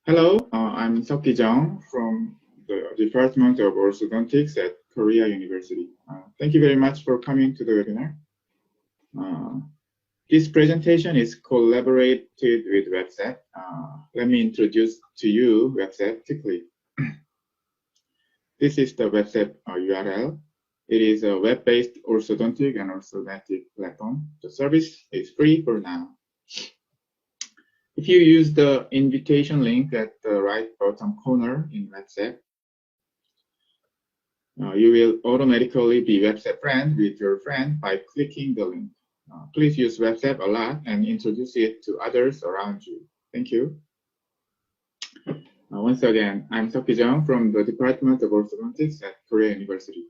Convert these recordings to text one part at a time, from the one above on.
Hello, I'm Seok-Ki Jung from the Department of Orthodontics at Korea University. Thank you very much for coming to the webinar. Uh, this presentation is collaborated with WebCeph. Let me introduce to you WebCeph quickly. This is the WebCeph URL. It is a web-based orthodontic and orthodontic platform. The service is free for now. If you use the invitation link at the right bottom corner in WebCeph, you will automatically be WebCeph friend with your friend by clicking the link. Please use WebCeph a lot and introduce it to others around you. Thank you. Once again, I'm Seok-Ki Jung from the Department of Orthodontics at Korea University.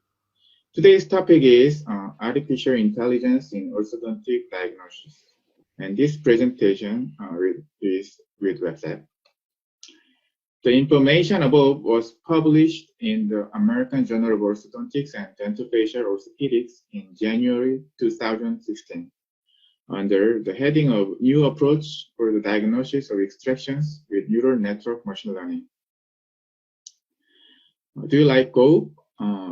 Today's topic is artificial intelligence in orthodontic diagnosis. And this presentation is with WebCeph. The information above was published in the American Journal of Orthodontics and Dentofacial Orthopedics in January 2016 under the heading of New Approach for the Diagnosis of Extractions with Neural Network Machine Learning. Do you like Go?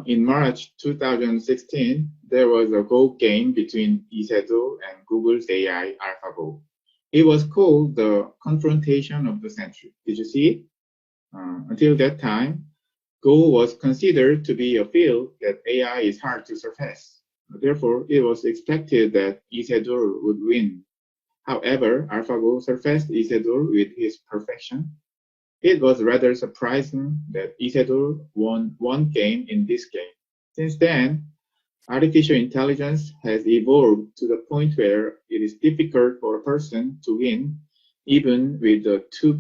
In March 2016, there was a Go game between Isedo and Google's AI AlphaGo. It was called the Confrontation of the Century. Did you see it? Until that time, Go was considered to be a field that AI is hard to surpass. Therefore, it was expected that Isidore would win. However, AlphaGo surpassed Isidore with his perfection. It was rather surprising that Isidore won one game in this game. Since then, artificial intelligence has evolved to the point where it is difficult for a person to win even with the two